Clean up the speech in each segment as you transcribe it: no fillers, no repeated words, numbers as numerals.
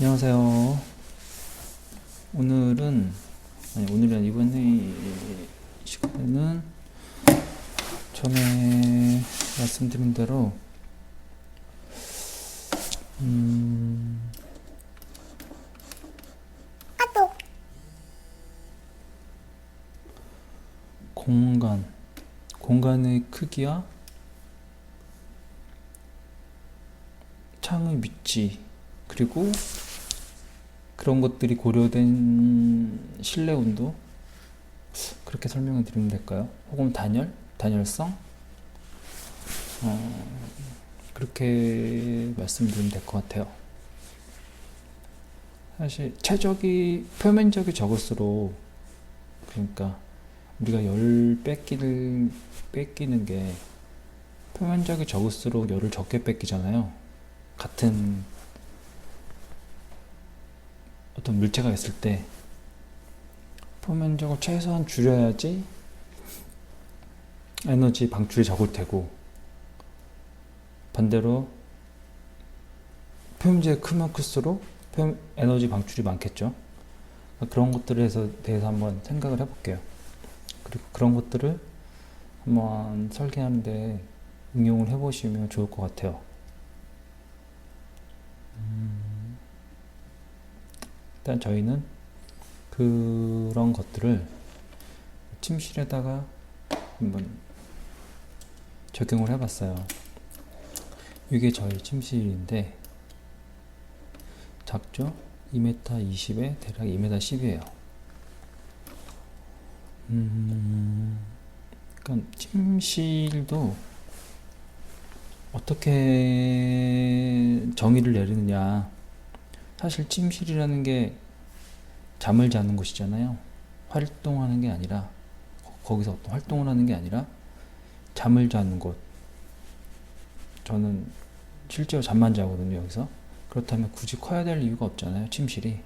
안녕하세요. 오늘은 이번 회의 시간에는 전에 말씀드린 대로 공간의 크기와 창의 위치, 그리고 그런 것들이 고려된 실내 온도, 그렇게 설명을 드리면 될까요? 혹은 단열성, 그렇게 말씀드리면 될 것 같아요. 사실 표면적이 적을수록, 그러니까 우리가 열 뺏기는 게 표면적이 적을수록 열을 적게 뺏기잖아요. 같은 어떤 물체가 있을 때 표면적을 최소한 줄여야지 에너지 방출이 적을 테고, 반대로 표면적이 크면 클수록 에너지 방출이 많겠죠. 그런 것들에 대해서 한번 생각을 해볼게요. 그리고 그런 것들을 한번 설계하는데 응용을 해보시면 좋을 것 같아요. 일단 저희는 그런 것들을 침실에다가 한번 적용을 해봤어요. 이게 저희 침실인데 작죠? 2m 20에 대략 2m 10이에요. 그러니까 침실도 어떻게 정의를 내리느냐. 사실 침실이라는 게 잠을 자는 곳이잖아요. 활동하는 게 아니라, 거기서 어떤 활동을 하는 게 아니라 잠을 자는 곳. 저는 실제로 잠만 자거든요, 여기서. 그렇다면 굳이 커야 될 이유가 없잖아요, 침실이.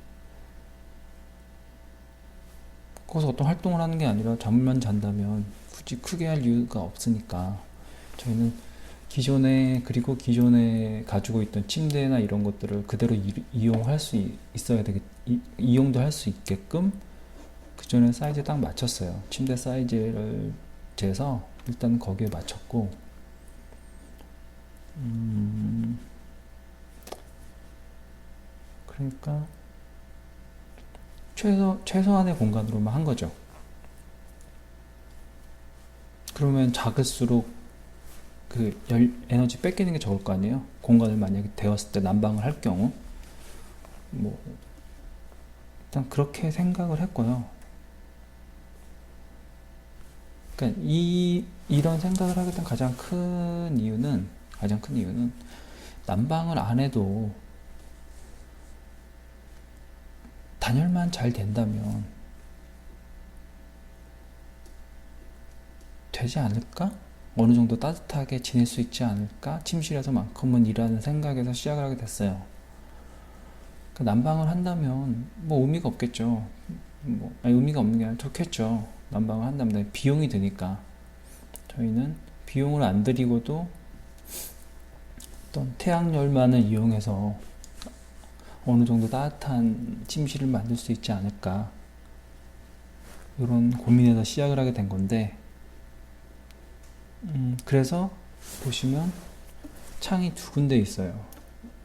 거기서 어떤 활동을 하는 게 아니라 잠만 잔다면 굳이 크게 할 이유가 없으니까 저희는 기존에 가지고 있던 침대나 이런 것들을 그대로 이용할 수 있어야 이용도 할 수 있게끔 그전에 사이즈에 딱 맞췄어요. 침대 사이즈를 재서 일단 거기에 맞췄고, 그러니까 최소한의 공간으로만 한 거죠. 그러면 작을수록 그 에너지 뺏기는 게 적을 거 아니에요. 공간을 만약에 데웠을 때 난방을 할 경우, 뭐 일단 그렇게 생각을 했고요. 그러니까 이런 생각을 하게 된 가장 큰 이유는 난방을 안 해도 단열만 잘 된다면 되지 않을까? 어느 정도 따뜻하게 지낼 수 있지 않을까? 침실에서만큼은 이라는 생각에서 시작을 하게 됐어요. 그러니까 난방을 한다면 뭐 의미가 없겠죠. 의미가 없는 게 아니라 좋겠죠. 난방을 한다면 비용이 드니까. 저희는 비용을 안 들이고도 어떤 태양열만을 이용해서 어느 정도 따뜻한 침실을 만들 수 있지 않을까, 이런 고민에서 시작을 하게 된 건데, 그래서 보시면 창이 두 군데 있어요.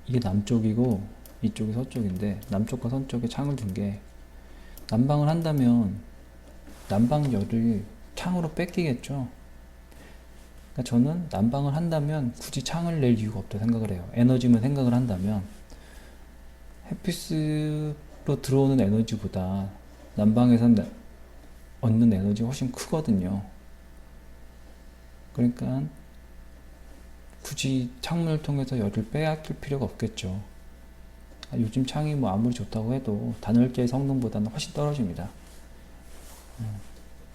이게 남쪽이고 이쪽이 서쪽인데, 남쪽과 서쪽에 창을 둔 게, 난방을 한다면 난방열을 창으로 뺏기겠죠. 그러니까 저는 난방을 한다면 굳이 창을 낼 이유가 없다고 생각을 해요. 에너지만 생각을 한다면 햇빛으로 들어오는 에너지보다 난방에서 얻는 에너지가 훨씬 크거든요. 그러니까 굳이 창문을 통해서 열을 빼앗길 필요가 없겠죠. 요즘 창이 아무리 좋다고 해도 단열재의 성능보다는 훨씬 떨어집니다.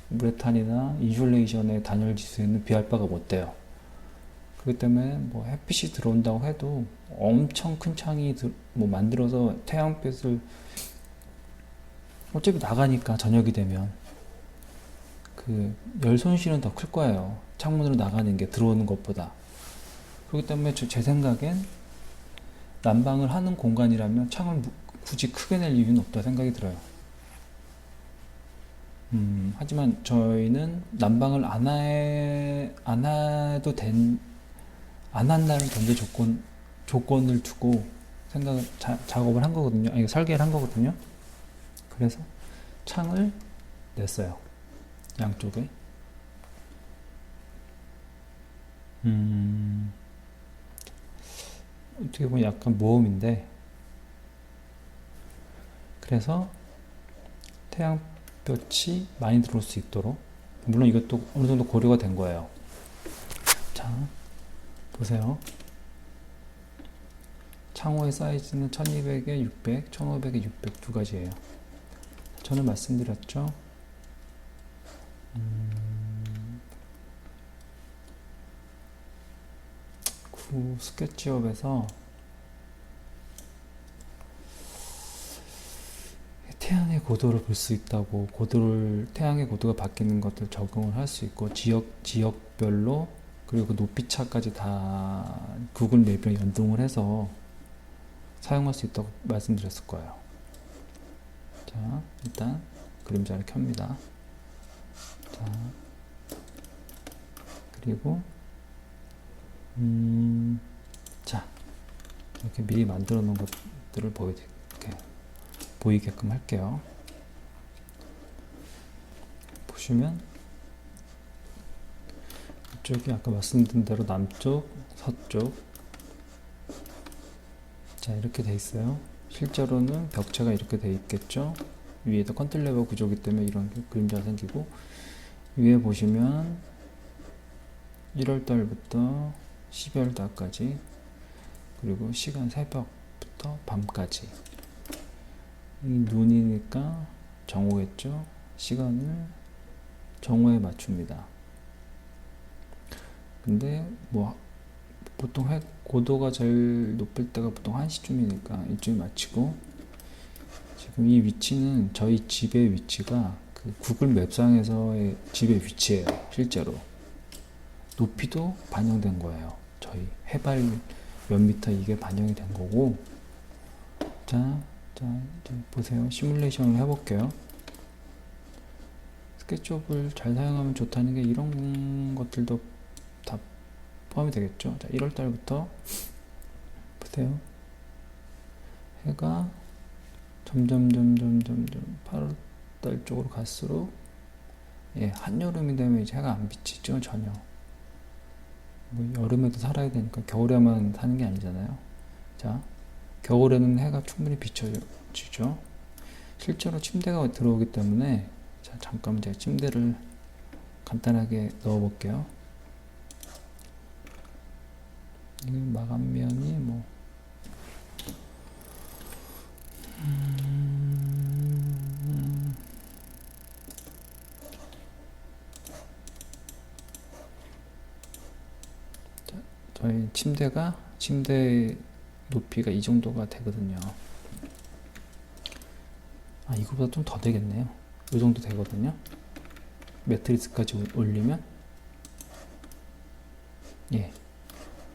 우레탄이나 인슐레이션의 단열 지수에는 비할 바가 못 돼요. 그렇기 때문에 햇빛이 들어온다고 해도 엄청 큰 창이 만들어서 태양빛을 어차피 나가니까, 저녁이 되면 그 열 손실은 더 클 거예요. 창문으로 나가는 게 들어오는 것보다. 그렇기 때문에 제 생각엔 난방을 하는 공간이라면 창을 굳이 크게 낼 이유는 없다 생각이 들어요. 하지만 저희는 난방을 안 해도 안 한다는 전제 조건을 두고 작업을 한 거거든요. 아니, 설계를 한 거거든요. 그래서 창을 냈어요. 양쪽에. 어떻게 보면 약간 모험인데, 그래서 태양볕이 많이 들어올 수 있도록, 물론 이것도 어느 정도 고려가 된 거예요. 자, 보세요. 창호의 사이즈는 1200에 600, 1500에 600 두 가지예요. 저는 말씀드렸죠. 스케치업에서 태양의 고도를 볼 수 있다고, 태양의 고도가 바뀌는 것들 적응을 할 수 있고, 지역별로, 그리고 높이차까지 다 구글 맵이랑 연동을 해서 사용할 수 있다고 말씀드렸을 거예요. 자, 일단 그림자를 켭니다. 자, 그리고 자, 이렇게 미리 만들어 놓은 것들을 보이게끔 할게요. 보시면 이쪽이 아까 말씀드린 대로 남쪽, 서쪽, 자, 이렇게 돼 있어요. 실제로는 벽체가 이렇게 돼 있겠죠. 위에도 컨틸레버 구조기 때문에 이런 그림자가 생기고, 위에 보시면 1월달부터 12월달까지, 그리고 시간 새벽부터 밤까지, 이 눈이니까 정오겠죠. 시간을 정오에 맞춥니다. 근데 뭐 보통 고도가 제일 높을 때가 보통 1시쯤이니까 이쯤에 맞추고, 지금 이 위치는 저희 집의 위치가 그 구글 맵상에서의 집의 위치예요. 실제로 높이도 반영된 거예요. 저희 해발 몇 미터 이게 반영이 된 거고. 자, 이제 보세요. 시뮬레이션을 해볼게요. 스케치업을 잘 사용하면 좋다는 게 이런 것들도 다 포함이 되겠죠. 자, 1월달부터 보세요. 해가 점점 8월달 쪽으로 갈수록, 예, 한여름이 되면 이제 해가 안 비치죠. 전혀. 뭐 여름에도 살아야 되니까 겨울에만 사는 게 아니잖아요. 자, 겨울에는 해가 충분히 비춰지죠. 실제로 침대가 들어오기 때문에, 자, 잠깐 제가 침대를 간단하게 넣어 볼게요. 마감면이 뭐 자, 저희 침대 높이가 이 정도가 되거든요. 아, 이거보다 좀 더 되겠네요. 이 정도 되거든요. 매트리스까지 올리면, 예,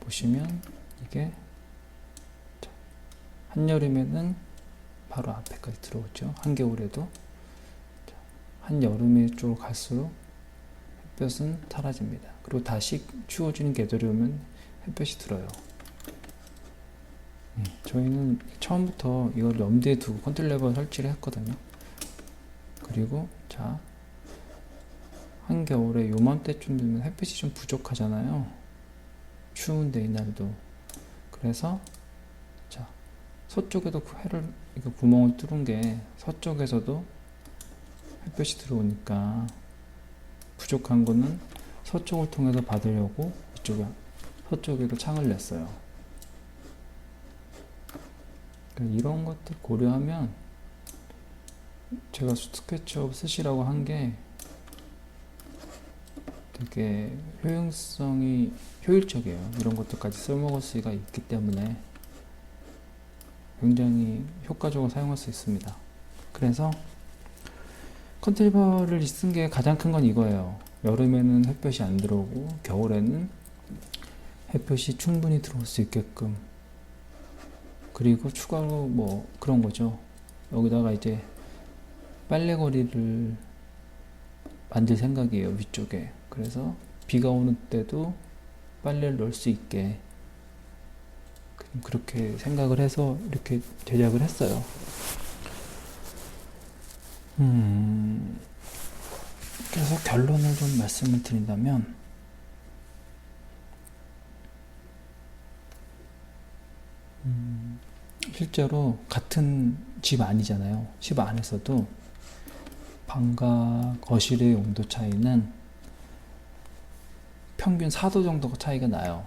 보시면 이게 한여름에는 바로 앞에까지 들어오죠. 한겨울에도. 한여름에 쪽으로 갈수록 햇볕은 사라집니다. 그리고 다시 추워지는 계절이 오면 햇볕이 들어요. 저희는 처음부터 이걸 염두에 두고 컨트롤레버 설치를 했거든요. 그리고 자, 한겨울에 요맘때쯤 되면 햇빛이 좀 부족하잖아요. 추운데 이날도. 그래서 자, 서쪽에도 이거 구멍을 뚫은 게 서쪽에서도 햇볕이 들어오니까 부족한 거는 서쪽을 통해서 받으려고 서쪽에도 창을 냈어요. 이런 것들 고려하면 제가 스케치업 쓰시라고 한 게 되게 효율적이에요. 이런 것들까지 써먹을 수가 있기 때문에 굉장히 효과적으로 사용할 수 있습니다. 그래서 컨트롤러를 쓴 게 가장 큰 건 이거예요. 여름에는 햇볕이 안 들어오고 겨울에는 햇볕이 충분히 들어올 수 있게끔, 그리고 추가로 뭐 그런 거죠. 여기다가 이제 빨래거리를 만들 생각이에요, 위쪽에. 그래서 비가 오는 때도 빨래를 넣을 수 있게 그렇게 생각을 해서 이렇게 제작을 했어요. 그래서 결론을 좀 말씀을 드린다면, 실제로 같은 집 아니잖아요. 집 안에서도 방과 거실의 온도 차이는 평균 4도 정도가 차이가 나요.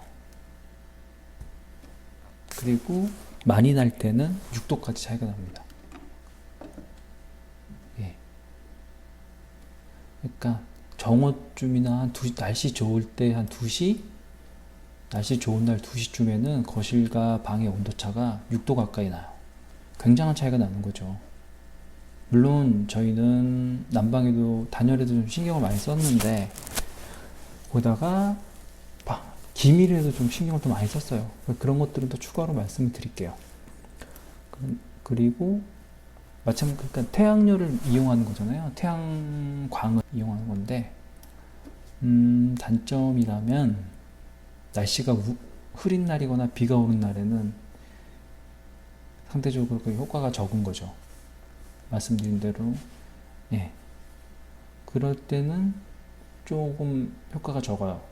그리고 많이 날 때는 6도까지 차이가 납니다. 예. 그러니까 정오쯤이나 한 날씨 좋을 때 한 2시? 날씨 좋은 날 2시쯤에는 거실과 방의 온도차가 6도 가까이 나요. 굉장한 차이가 나는 거죠. 물론 저희는 난방에도 단열에도 좀 신경을 많이 썼는데, 거기다가 기밀에도 좀 신경을 더 많이 썼어요. 그런 것들은 또 추가로 말씀을 드릴게요. 그리고 마찬가지로 그러니까 태양열을 이용하는 거잖아요. 태양광을 이용하는 건데, 단점이라면 날씨가 흐린 날이거나 비가 오는 날에는 상대적으로 그 효과가 적은 거죠. 말씀드린 대로. 예. 그럴 때는 조금 효과가 적어요.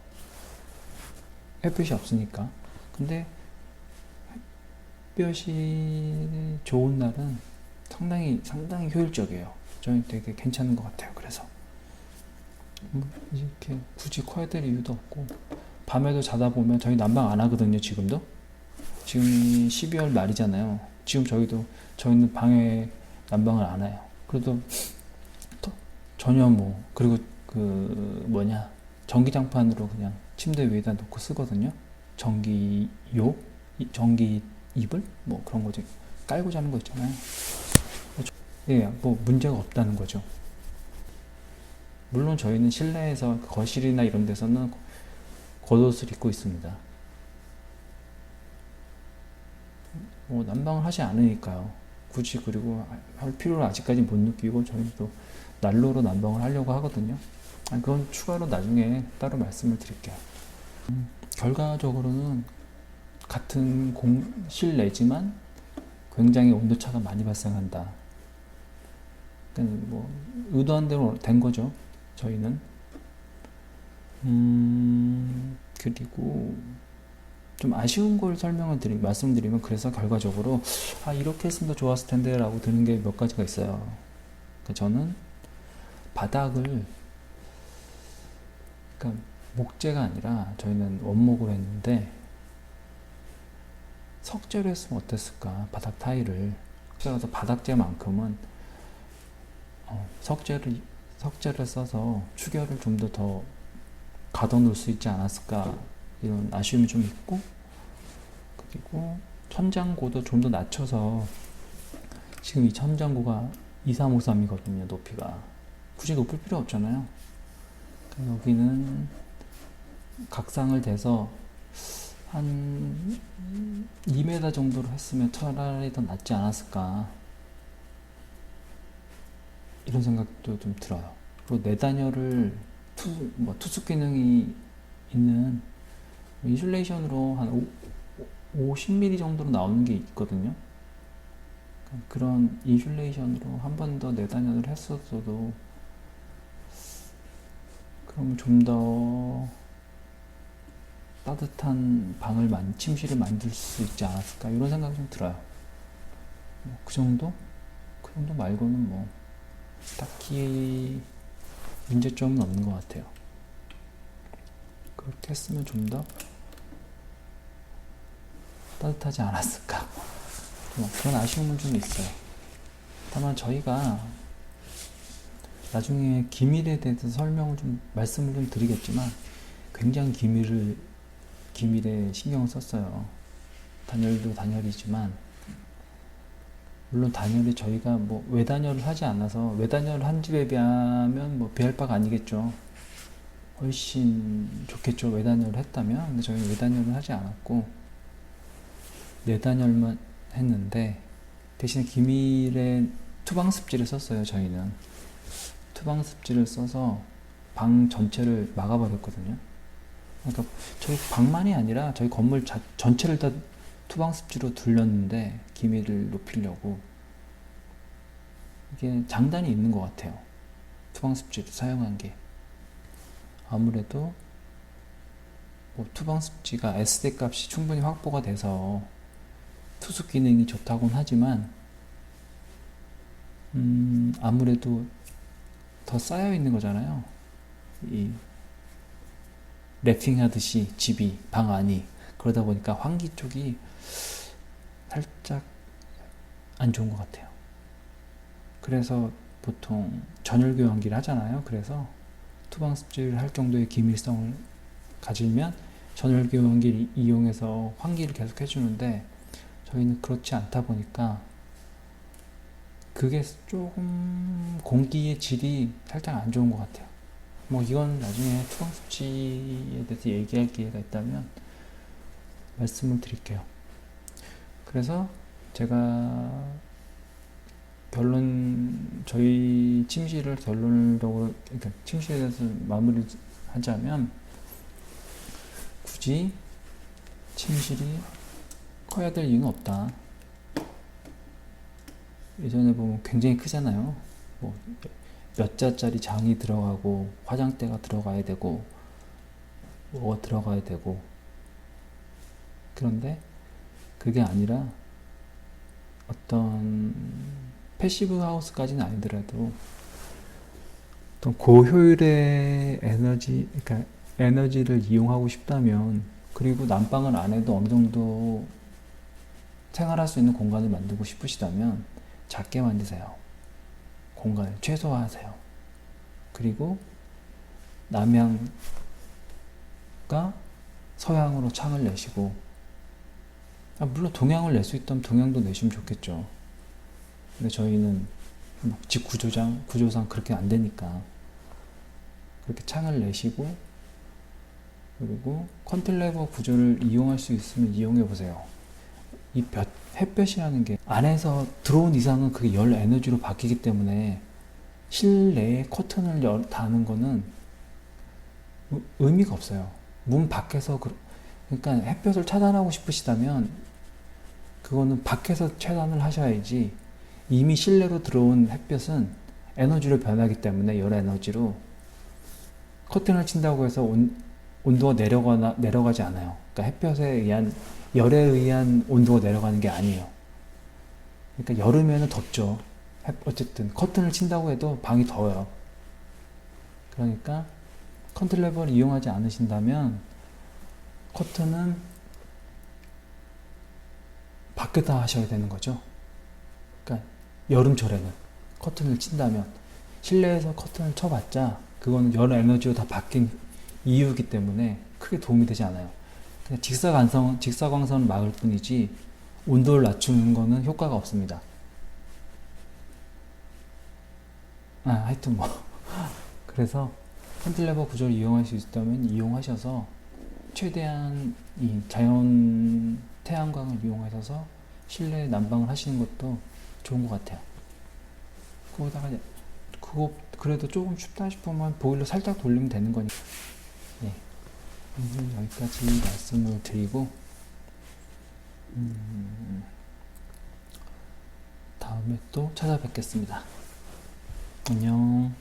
햇볕이 없으니까. 근데 햇볕이 좋은 날은 상당히 효율적이에요. 저는 되게 괜찮은 것 같아요. 그래서 이렇게 굳이 커야 될 이유도 없고, 밤에도 자다 보면 저희 난방 안 하거든요. 지금도. 지금 12월 말이잖아요. 지금 저희는 방에 난방을 안 해요. 그래도 전혀 그리고 전기장판으로 그냥 침대 위에다 놓고 쓰거든요. 전기 이불? 그런 거지. 깔고 자는 거 있잖아요. 예, 문제가 없다는 거죠. 물론 저희는 실내에서 거실이나 이런 데서는 겉옷을 입고 있습니다. 난방을 하지 않으니까요. 굳이 그리고 할 필요를 아직까지 못 느끼고, 저희는 또 난로로 난방을 하려고 하거든요. 그건 추가로 나중에 따로 말씀을 드릴게요. 결과적으로는 같은 실내지만 굉장히 온도차가 많이 발생한다. 그러니까 의도한 대로 된 거죠. 저희는. 그리고 좀 아쉬운 걸 말씀드리면, 그래서 결과적으로 이렇게 했으면 더 좋았을 텐데 라고 드는 게 몇 가지가 있어요. 그러니까 저는 바닥을, 그러니까 목재가 아니라 저희는 원목으로 했는데, 석재로 했으면 어땠을까. 바닥 타일을 혹시라도 바닥재만큼은 석재를 써서 추결을 좀 더 가둬놓을 수 있지 않았을까, 이런 아쉬움이 좀 있고, 그리고 천장고도 좀 더 낮춰서, 지금 이 천장고가 2353이거든요. 높이가 굳이 높일 필요 없잖아요. 여기는 각상을 대서 한 2m 정도로 했으면 차라리 더 낫지 않았을까, 이런 생각도 좀 들어요. 그리고 내단열을 투숙 기능이 있는 인슐레이션으로 한 50mm 정도로 나오는 게 있거든요. 그런 인슐레이션으로 한 번 더 내단열을 했었어도, 그럼 좀 더 따뜻한 침실을 만들 수 있지 않았을까, 이런 생각이 좀 들어요. 그 정도 말고는 딱히 문제점은 없는 것 같아요. 그렇게 했으면 좀 더 따뜻하지 않았을까, 그런 아쉬움은 좀 있어요. 다만 저희가 나중에 기밀에 대해서 말씀을 좀 드리겠지만, 굉장히 기밀에 신경을 썼어요. 단열도 단열이지만, 물론 단열이 저희가 외단열을 하지 않아서, 외단열을 한 집에 비하면 비할 바가 아니겠죠. 훨씬 좋겠죠, 외단열을 했다면. 근데 저희는 외단열을 하지 않았고 내단열만 했는데, 대신에 기밀에 투방 습지를 썼어요. 저희는 투방 습지를 써서 방 전체를 막아버렸거든요. 그러니까 저희 방만이 아니라 저희 건물 전체를 다 투방 습지로 둘렀는데, 기밀을 높이려고. 이게 장단이 있는 것 같아요. 투방 습지를 사용한 게. 아무래도 뭐 투방 습지가 SD 값이 충분히 확보가 돼서 투숙 기능이 좋다고는 하지만, 아무래도 더 쌓여 있는 거잖아요. 이 랩핑하듯이 집이, 방 안이. 그러다 보니까 환기 쪽이 살짝 안 좋은 것 같아요. 그래서 보통 전열 교환기를 하잖아요. 그래서 투방 습지를 할 정도의 기밀성을 가지면 전열 교환기를 이용해서 환기를 계속 해주는데, 저희는 그렇지 않다 보니까 그게 조금 공기의 질이 살짝 안 좋은 것 같아요. 뭐 이건 나중에 투방 습지에 대해서 얘기할 기회가 있다면 말씀을 드릴게요. 그래서 제가 저희 침실을 결론적으로, 그러니까 침실에 대해서 마무리 하자면, 굳이 침실이 커야 될 이유는 없다. 예전에 보면 굉장히 크잖아요. 뭐 몇 자짜리 장이 들어가고, 화장대가 들어가야 되고, 뭐가 들어가야 되고. 그런데 그게 아니라 어떤 패시브 하우스까지는 아니더라도 어떤 고효율의 그러니까 에너지를 이용하고 싶다면, 그리고 난방을 안 해도 어느 정도 생활할 수 있는 공간을 만들고 싶으시다면 작게 만드세요. 공간을 최소화하세요. 그리고 남향과 서향으로 창을 내시고, 물론 동향을 낼 수 있다면 동향도 내시면 좋겠죠. 근데 저희는 집 구조상 그렇게 안 되니까 그렇게 창을 내시고, 그리고 컨틸레버 구조를 이용할 수 있으면 이용해 보세요. 이 햇볕이라는 게 안에서 들어온 이상은 그게 열 에너지로 바뀌기 때문에 실내에 커튼을 다는 거는 의미가 없어요. 문 밖에서 그러니까 햇볕을 차단하고 싶으시다면 그거는 밖에서 차단을 하셔야지, 이미 실내로 들어온 햇볕은 에너지로 변하기 때문에 열 에너지로 커튼을 친다고 해서 온도가 내려가지 않아요. 그러니까 햇볕에 의한, 열에 의한 온도가 내려가는 게 아니에요. 그러니까 여름에는 덥죠. 어쨌든 커튼을 친다고 해도 방이 더워요. 그러니까 컨틸레버를 이용하지 않으신다면 커튼은 밖에다 하셔야 되는 거죠. 그러니까 여름철에는 커튼을 친다면, 실내에서 커튼을 쳐봤자 그거는 열 에너지로 다 바뀐 이유이기 때문에 크게 도움이 되지 않아요. 그냥 직사광선을 막을 뿐이지 온도를 낮추는 거는 효과가 없습니다. 하여튼 뭐 그래서 컨틸레버 구조를 이용할 수 있다면 이용하셔서 최대한 이 자연 태양광을 이용하셔서 실내 난방을 하시는 것도 좋은 것 같아요. 그거다가 그래도 조금 춥다 싶으면 보일러 살짝 돌리면 되는 거니까. 네, 오늘 여기까지 말씀을 드리고, 다음에 또 찾아뵙겠습니다. 안녕.